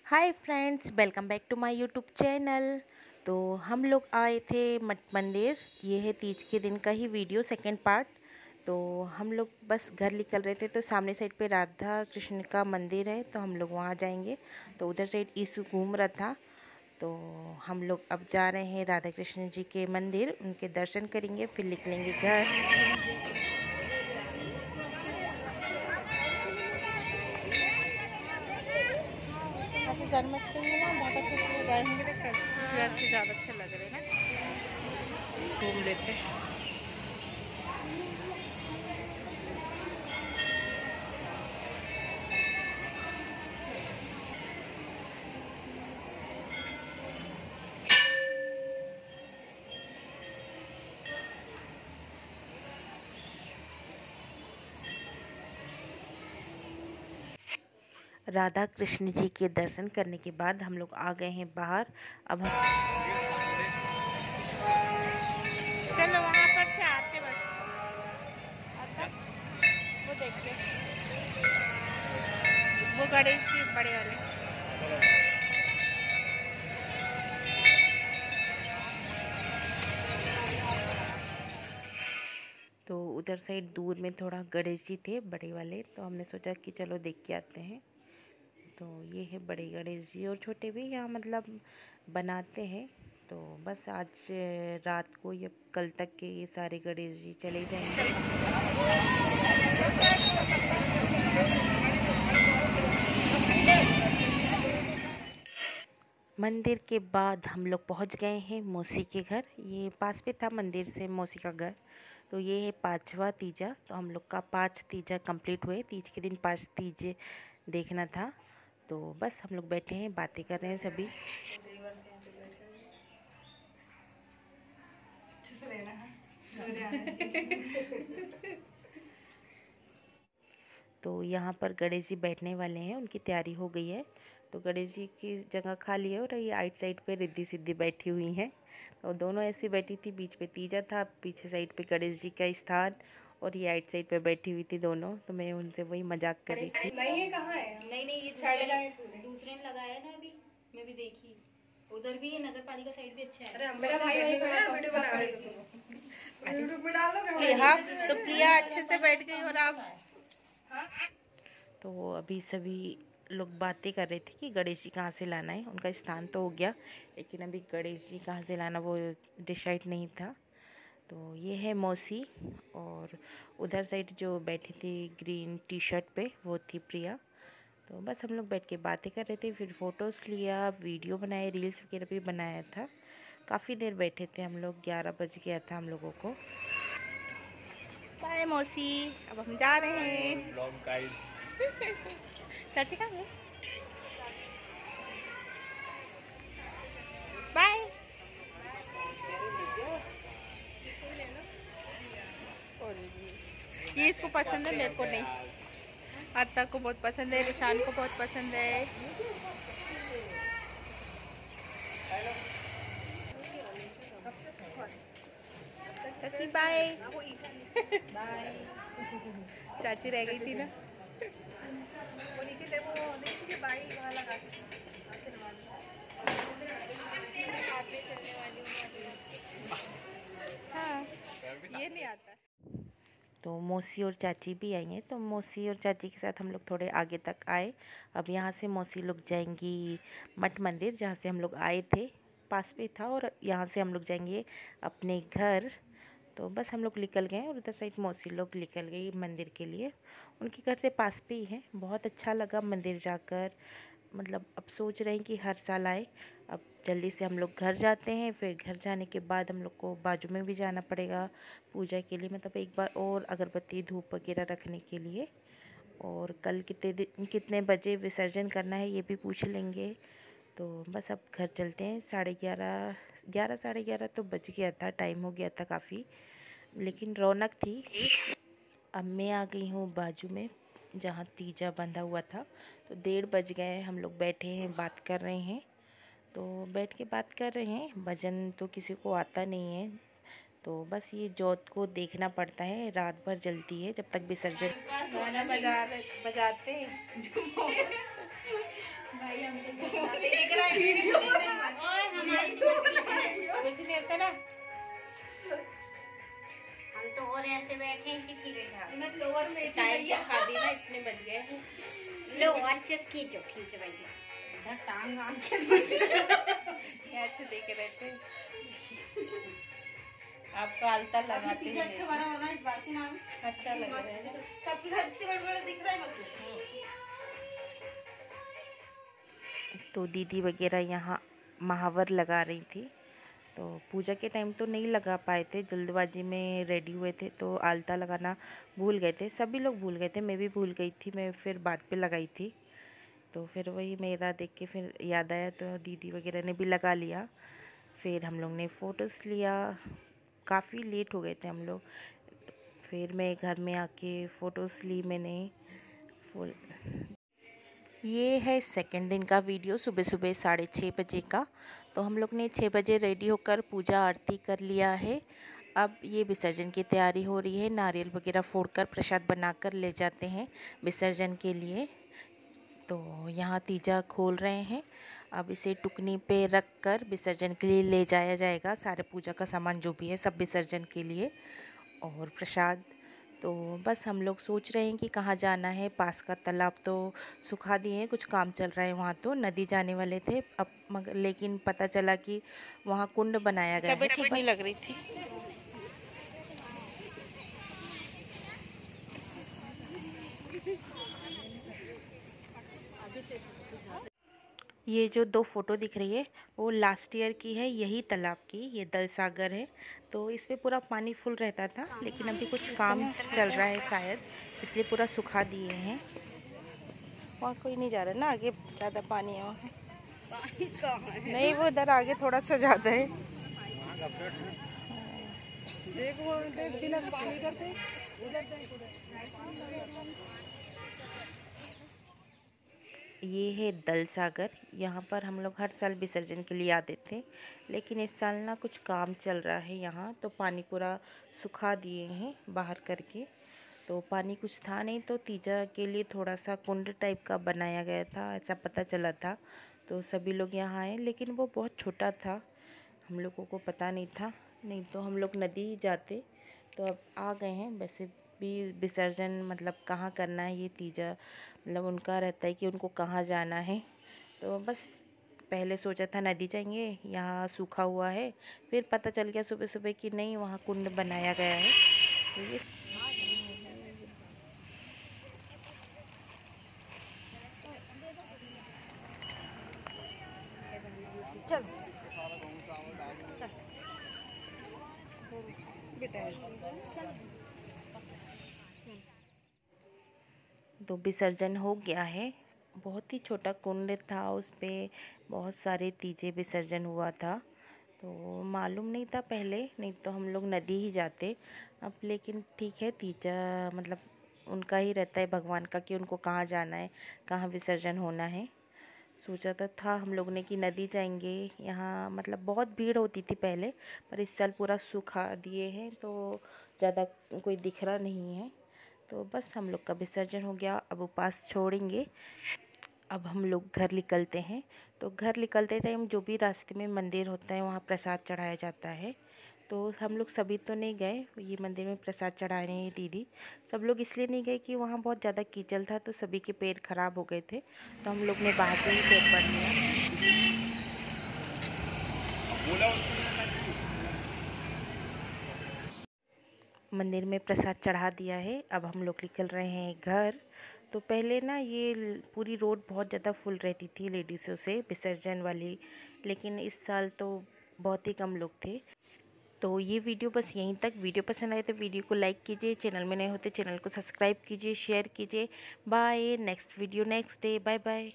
Hi friends, welcome back to my YouTube channel. तो हम लोग आए थे मठ मंदिर। ये है तीज के दिन का ही वीडियो, सेकंड पार्ट। तो हम लोग बस घर निकल रहे थे, तो सामने साइड पे राधा कृष्ण का मंदिर है, तो हम लोग वहाँ जाएंगे। तो उधर साइड यीशु घूम रहा था, तो हम लोग अब जा रहे हैं राधा कृष्ण जी के मंदिर, उनके दर्शन करेंगे, फिर निकलेंगे घर। अच्छा, जन्माष्टमी में ना बहुत अच्छे से लगाएंगे, लेकिन इस घर से ज़्यादा अच्छा लग रहा है ना। घूम लेते हैं। राधा कृष्ण जी के दर्शन करने के बाद हम लोग आ गए हैं बाहर। अब हम चलो वहाँ पर से आते बस वो देखते वो गणेश जी बड़े वाले। तो उधर साइड दूर में थोड़ा गणेश जी थे बड़े वाले, तो हमने सोचा कि चलो देख के आते हैं। तो ये है बड़े गणेश जी, और छोटे भी यहाँ मतलब बनाते हैं। तो बस आज रात को या कल तक के ये सारे गणेश जी चले जाएंगे। मंदिर के बाद हम लोग पहुंच गए हैं मौसी के घर। ये पास पे था मंदिर से मौसी का घर। तो ये है पांचवा तीजा। तो हम लोग का 5 तीजा कंप्लीट हुए। तीज के दिन 5 तीजे देखना था। तो बस हम लोग बैठे हैं, बातें कर रहे हैं सभी। तो यहाँ पर गणेश जी बैठने वाले हैं, उनकी तैयारी हो गई है। तो गणेश जी की जगह खाली है, और ये आइट साइड पे रिद्धि सिद्धि बैठी हुई हैं। और दोनों ऐसी बैठी थी, बीच पे तीजा था, पीछे साइड पे गणेश जी का स्थान, और ये आइट साइड पे बैठी हुई थी दोनों। तो मैं उनसे वही मजाक कर रही थी। नहीं है, कहाँ है? नहीं ये दूसरे ने लगाया ना अभी, मैं भी देखी। उधर भी नगर पालिका साइड भी अच्छा है। अरे मेरा भाई वहीं खड़ा है, वीडियो बना रहे हो। यूट्यूब पे डाल दो। प्रिया, तो प्रिया अच्छे से बैठ गई, और आप? तो अभी सभी लोग बातें कर रहे थे कि गणेश जी कहाँ से लाना है। उनका स्थान तो हो गया, लेकिन अभी गणेश जी कहाँ से लाना वो डिसाइड नहीं था। तो ये है मौसी, और उधर साइड जो बैठी थी ग्रीन टी शर्ट पे, वो थी प्रिया। तो बस हम लोग बैठ के बातें कर रहे थे, फिर फ़ोटोज़ लिया, वीडियो बनाए, रील्स वगैरह भी बनाया था। काफ़ी देर बैठे थे हम लोग, 11 बज गया था हम लोगों को। बाय मौसी, अब हम जा रहे हैं। चाची कहाँ गए? बाय। ये इसको पसंद है, मेरे को नहीं। अत्ता को बहुत पसंद है, रिशान को बहुत पसंद है। चाची बाय। बाय। चाची रह गई थी ना। वो नीचे वो नीचे बाई वहाँ लगा हाँ, ये नहीं आता। तो मौसी और चाची भी आई हैं, तो मौसी और चाची के साथ हम लोग थोड़े आगे तक आए। अब यहाँ से मौसी लोग जाएंगी मठ मंदिर, जहाँ से हम लोग आए थे, पास पे था, और यहाँ से हम लोग जाएंगे अपने घर। तो बस हम लोग निकल गए, और उधर साइड मौसी लोग निकल गई मंदिर के लिए। उनके घर से पास पे ही है। बहुत अच्छा लगा मंदिर जाकर, मतलब अब सोच रहे हैं कि हर साल आए। अब जल्दी से हम लोग घर जाते हैं, फिर घर जाने के बाद हम लोग को बाजू में भी जाना पड़ेगा पूजा के लिए, मतलब एक बार और अगरबत्ती धूप वगैरह रखने के लिए। और कल कितने बजे विसर्जन करना है ये भी पूछ लेंगे। तो बस अब घर चलते हैं। 11:30, 11 साढ़े 11 तो बज गया था, टाइम हो गया था काफ़ी, लेकिन रौनक थी। अब मैं आ गई हूँ बाजू में, जहाँ तीजा बंधा हुआ था। तो 1:30 बज गए, हम लोग बैठे हैं, बात कर रहे हैं। तो बैठ के बात कर रहे हैं, भजन तो किसी को आता नहीं है। तो बस ये जोत को देखना पड़ता है, रात भर जलती है जब तक विसर्जन। गाना बजाते दिख रहा है वीडियो ओए हमारी कुछ नहीं होता ना, हम तो और ऐसे बैठे हैं सीखी रहे मैं लोअर में टाइम पे खा दी ना, इतने बज गए। लो अच्छे से खींचो भैया इधर टांग आन के अच्छे देख रहे थे, आपको आलता लगाते हैं। अच्छा बड़ा होना इस बार की मांग अच्छा लग रहा है, सबके घर इतने बड़े-बड़े दिख रहे हैं तो दीदी वगैरह यहाँ महावर लगा रही थी। तो पूजा के टाइम तो नहीं लगा पाए थे, जल्दबाजी में रेडी हुए थे तो आलता लगाना भूल गए थे, सभी लोग भूल गए थे, मैं भी भूल गई थी, मैं फिर बाद पे लगाई थी। तो फिर वही मेरा देख के फिर याद आया तो दीदी वगैरह ने भी लगा लिया। फिर हम लोग ने फ़ोटोज़ लिया, काफ़ी लेट हो गए थे हम लोग। फिर मैं घर में आके फ़ोटोज़ ली मैंने फुल। ये है सेकंड दिन का वीडियो, सुबह सुबह 6:30 बजे का। तो हम लोग ने 6 बजे रेडी होकर पूजा आरती कर लिया है। अब ये विसर्जन की तैयारी हो रही है, नारियल वगैरह फोड़कर प्रसाद बनाकर ले जाते हैं विसर्जन के लिए। तो यहाँ तीजा खोल रहे हैं, अब इसे टुकनी पे रख कर विसर्जन के लिए ले जाया जाएगा। सारे पूजा का सामान जो भी है सब विसर्जन के लिए और प्रसाद। तो बस हम लोग सोच रहे हैं कि कहाँ जाना है, पास का तालाब तो सुखा दिए हैं, कुछ काम चल रहा है वहाँ, तो नदी जाने वाले थे अब मगर लेकिन पता चला कि वहाँ कुंड बनाया गया है। ठीक नहीं लग रही थी। ये जो 2 फ़ोटो दिख रही है वो लास्ट ईयर की है, यही तालाब की, ये दल सागर है। तो इसमें पूरा पानी फुल रहता था, लेकिन अभी कुछ काम चल रहा है शायद, इसलिए पूरा सुखा दिए हैं। वहाँ कोई नहीं जा रहा ना, आगे ज़्यादा पानी है वहाँ। नहीं वो उधर आगे थोड़ा सा ज़्यादा है। देखो बिना पानी करते ये है दल सागर, यहाँ पर हम लोग हर साल विसर्जन के लिए आते थे, लेकिन इस साल ना कुछ काम चल रहा है यहाँ, तो पानी पूरा सुखा दिए हैं बाहर करके। तो पानी कुछ था नहीं, तो तीजा के लिए थोड़ा सा कुंड टाइप का बनाया गया था, ऐसा पता चला था। तो सभी लोग यहाँ आए, लेकिन वो बहुत छोटा था, हम लोगों को पता नहीं था, नहीं तो हम लोग नदी ही जाते। तो अब आ गए हैं। वैसे भी विसर्जन मतलब कहाँ करना है, ये तीजा मतलब उनका रहता है कि उनको कहाँ जाना है। तो बस पहले सोचा था नदी जाएंगे, यहाँ सूखा हुआ है, फिर पता चल गया सुबह सुबह कि नहीं वहाँ कुंड बनाया गया है। तो ये चल तो विसर्जन हो गया है। बहुत ही छोटा कुंड था, उस पे बहुत सारे तीजे विसर्जन हुआ था। तो मालूम नहीं था पहले, नहीं तो हम लोग नदी ही जाते। अब लेकिन ठीक है, तीजा मतलब उनका ही रहता है भगवान का कि उनको कहाँ जाना है, कहाँ विसर्जन होना है। सोचा तो था हम लोग ने कि नदी जाएंगे, यहाँ मतलब बहुत भीड़ होती थी पहले, पर इस साल पूरा सुखा दिए हैं तो ज़्यादा कोई दिख रहा नहीं है। तो बस हम लोग का विसर्जन हो गया, अब उपवास छोड़ेंगे। अब हम लोग घर निकलते हैं। तो घर निकलते टाइम जो भी रास्ते में मंदिर होता है वहाँ प्रसाद चढ़ाया जाता है। तो हम लोग सभी तो नहीं गए, ये मंदिर में प्रसाद चढ़ा रहे हैं दीदी। सब लोग इसलिए नहीं गए कि वहाँ बहुत ज़्यादा कीचड़ था, तो सभी के पैर खराब हो गए थे, तो हम लोग ने बाहर से ही पैर पड़ लिया। मंदिर में प्रसाद चढ़ा दिया है, अब हम लोग निकल रहे हैं घर। तो पहले ना ये पूरी रोड बहुत ज़्यादा फुल रहती थी लेडीज़ों से विसर्जन वाली, लेकिन इस साल तो बहुत ही कम लोग थे। तो ये वीडियो बस यहीं तक। वीडियो पसंद आए तो वीडियो को लाइक कीजिए, चैनल में नए होते चैनल को सब्सक्राइब कीजिए, शेयर कीजिए। Bye, next video next day, bye bye.